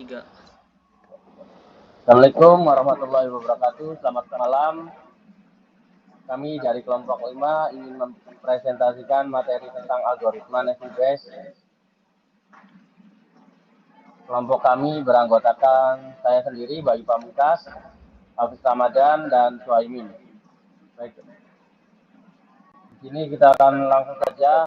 3. Assalamualaikum warahmatullahi wabarakatuh. Selamat malam. Kami dari kelompok 5 ingin mempresentasikan materi tentang algoritma Navier-Bayes. Kelompok kami beranggotakan saya sendiri, Bayu Pamungkas, Hafiz Ramadan, dan Suhaimin. Baik. Di sini kita akan langsung saja.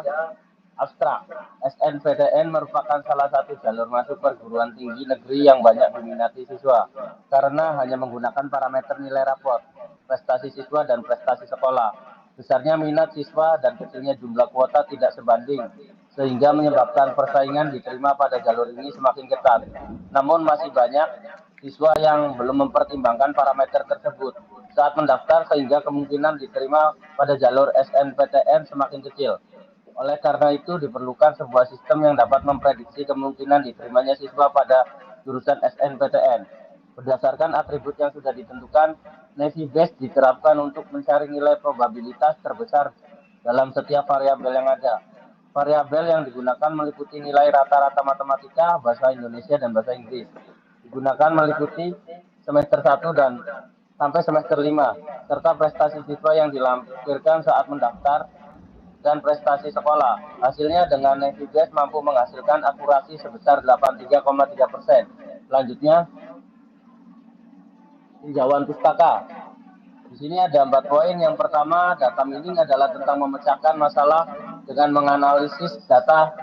Abstrak. SNPTN merupakan salah satu jalur masuk perguruan tinggi negeri yang banyak diminati siswa karena hanya menggunakan parameter nilai raport, prestasi siswa dan prestasi sekolah. Besarnya minat siswa dan kecilnya jumlah kuota tidak sebanding, sehingga menyebabkan persaingan diterima pada jalur ini semakin ketat. Namun masih banyak siswa yang belum mempertimbangkan parameter tersebut saat mendaftar, sehingga kemungkinan diterima pada jalur SNPTN semakin kecil. Oleh karena itu, diperlukan sebuah sistem yang dapat memprediksi kemungkinan diterimanya siswa pada jurusan SNPTN. Berdasarkan atribut yang sudah ditentukan, Navier-Bayes diterapkan untuk mencari nilai probabilitas terbesar dalam setiap variabel yang ada. Variabel yang digunakan meliputi nilai rata-rata matematika, bahasa Indonesia, dan bahasa Inggris. Digunakan meliputi semester 1 dan sampai semester 5, serta prestasi siswa yang dilampirkan saat mendaftar dan prestasi sekolah. Hasilnya dengan Navier-Bayes mampu menghasilkan akurasi sebesar 83,3%. Selanjutnya, tinjauan pustaka. Di sini ada 4 poin. Yang pertama, data mining adalah tentang memecahkan masalah dengan menganalisis data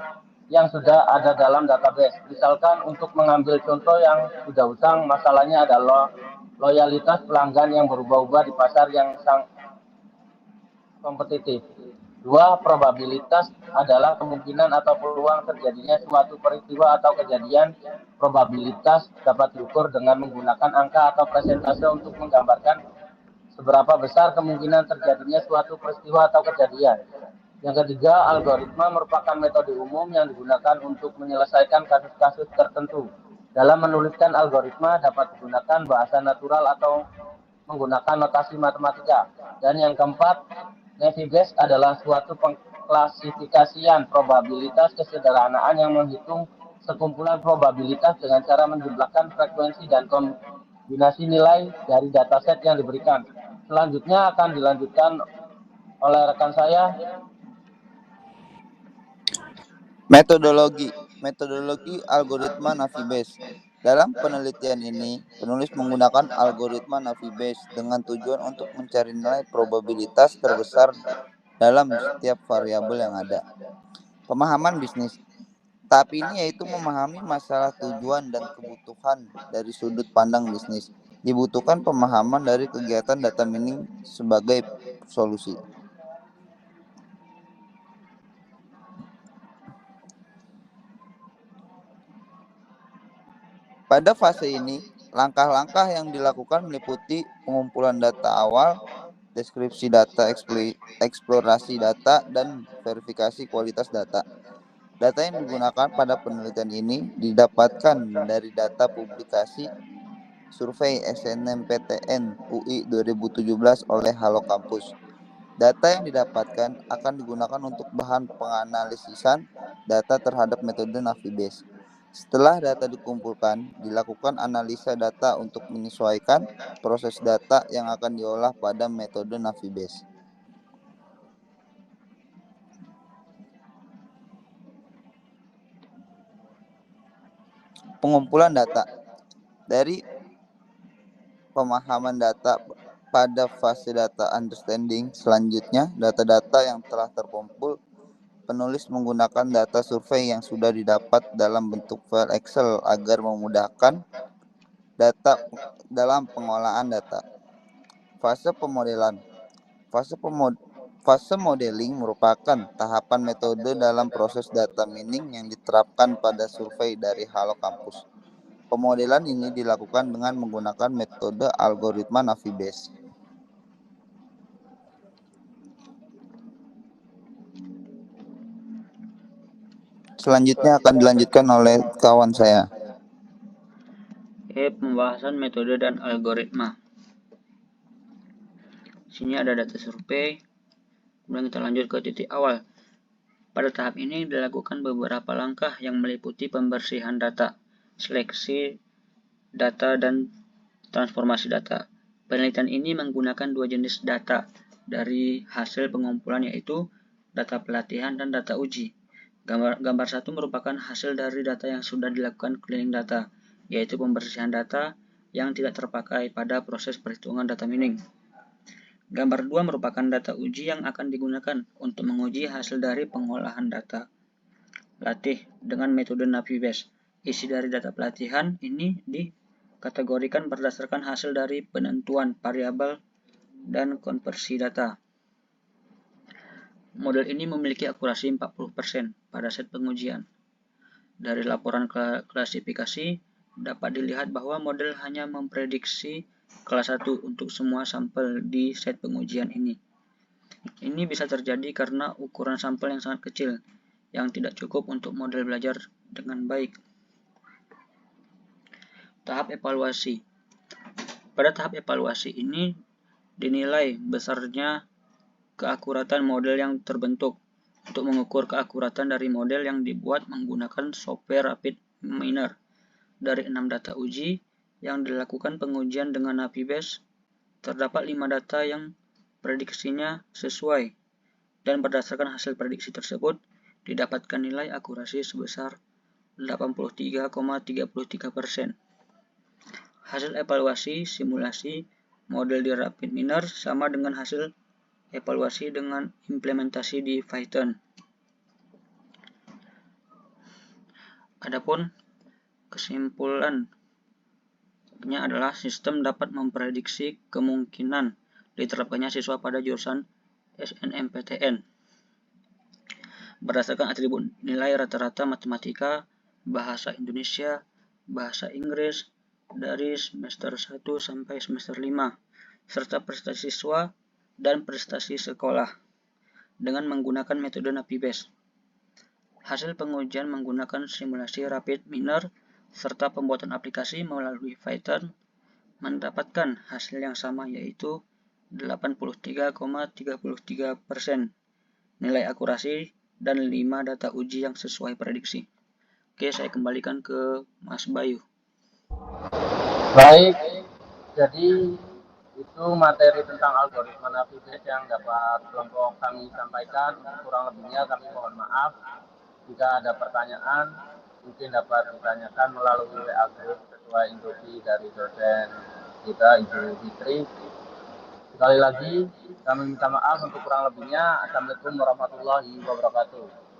yang sudah ada dalam database. Misalkan untuk mengambil contoh yang sudah usang, masalahnya adalah loyalitas pelanggan yang berubah-ubah di pasar yang sangat kompetitif. 2. Probabilitas adalah kemungkinan atau peluang terjadinya suatu peristiwa atau kejadian. Probabilitas dapat diukur dengan menggunakan angka atau persentase untuk menggambarkan seberapa besar kemungkinan terjadinya suatu peristiwa atau kejadian. Yang ketiga, algoritma merupakan metode umum yang digunakan untuk menyelesaikan kasus-kasus tertentu. Dalam menuliskan algoritma dapat digunakan bahasa natural atau menggunakan notasi matematika. Dan yang keempat, Navier-Bayes adalah suatu pengklasifikasian probabilitas kesederhanaan yang menghitung sekumpulan probabilitas dengan cara menjumlahkan frekuensi dan kombinasi nilai dari dataset yang diberikan. Selanjutnya akan dilanjutkan oleh rekan saya. Metodologi algoritma Navier-Bayes. Dalam penelitian ini, penulis menggunakan algoritma Navier-Bayes dengan tujuan untuk mencari nilai probabilitas terbesar dalam setiap variabel yang ada. Pemahaman bisnis. Tahap ini yaitu memahami masalah tujuan dan kebutuhan dari sudut pandang bisnis. Dibutuhkan pemahaman dari kegiatan data mining sebagai solusi. Pada fase ini, langkah-langkah yang dilakukan meliputi pengumpulan data awal, deskripsi data, eksplorasi data, dan verifikasi kualitas data. Data yang digunakan pada penelitian ini didapatkan dari data publikasi survei SNMPTN UI 2017 oleh Halo Kampus. Data yang didapatkan akan digunakan untuk bahan penganalisisan data terhadap metode Navier-Bayes. Setelah data dikumpulkan, dilakukan analisa data untuk menyesuaikan proses data yang akan diolah pada metode Navier-Bayes. Pengumpulan data. Dari pemahaman data pada fase data understanding, selanjutnya data-data yang telah terkumpul, penulis menggunakan data survei yang sudah didapat dalam bentuk file Excel agar memudahkan data dalam pengolahan data. Fase pemodelan. Fase modeling merupakan tahapan metode dalam proses data mining yang diterapkan pada survei dari Halo Kampus. Pemodelan ini dilakukan dengan menggunakan metode algoritma Navier-Bayes. Selanjutnya akan dilanjutkan oleh kawan saya. Pembahasan metode dan algoritma. Sini ada data survei. Kemudian kita lanjut ke titik awal. Pada tahap ini dilakukan beberapa langkah yang meliputi pembersihan data. seleksi data, dan transformasi data. Penelitian ini menggunakan dua jenis data dari hasil pengumpulan, yaitu data pelatihan dan data uji. Gambar 1 merupakan hasil dari data yang sudah dilakukan cleaning data, yaitu pembersihan data yang tidak terpakai pada proses perhitungan data mining. Gambar 2 merupakan data uji yang akan digunakan untuk menguji hasil dari pengolahan data latih dengan metode NaviBase. Isi dari data pelatihan ini dikategorikan berdasarkan hasil dari penentuan variabel dan konversi data. Model ini memiliki akurasi 40% pada set pengujian. Dari laporan klasifikasi, dapat dilihat bahwa model hanya memprediksi kelas 1 untuk semua sampel di set pengujian ini. Ini bisa terjadi karena ukuran sampel yang sangat kecil, yang tidak cukup untuk model belajar dengan baik. Tahap evaluasi. Pada tahap evaluasi ini, dinilai besarnya keakuratan model yang terbentuk. Untuk mengukur keakuratan dari model yang dibuat menggunakan software Rapid Miner. Dari 6 data uji yang dilakukan pengujian dengan NaviBase, terdapat 5 data yang prediksinya sesuai, dan berdasarkan hasil prediksi tersebut, didapatkan nilai akurasi sebesar 83,33%. Hasil evaluasi simulasi model di Rapid Miner sama dengan hasil evaluasi dengan implementasi di Python. Adapun kesimpulannya adalah sistem dapat memprediksi kemungkinan diterapkannya siswa pada jurusan SNMPTN berdasarkan atribut nilai rata-rata matematika, bahasa Indonesia, bahasa Inggris dari semester 1 sampai semester 5, serta prestasi siswa dan prestasi sekolah dengan menggunakan metode NaviBase. Hasil pengujian menggunakan simulasi Rapid Miner serta pembuatan aplikasi melalui Python mendapatkan hasil yang sama, yaitu 83,33% nilai akurasi dan 5 data uji yang sesuai prediksi. Oke, saya kembalikan ke Mas Bayu. Baik, jadi itu materi tentang algoritma NaviBase yang dapat kelompok kami sampaikan. Kurang lebihnya kami mohon maaf. Jika ada pertanyaan, mungkin dapat ditanyakan melalui WA group sesuai instruksi dari dosen kita, Ibu Fitri. Sekali lagi, kami minta maaf untuk kurang lebihnya. Assalamualaikum warahmatullahi wabarakatuh.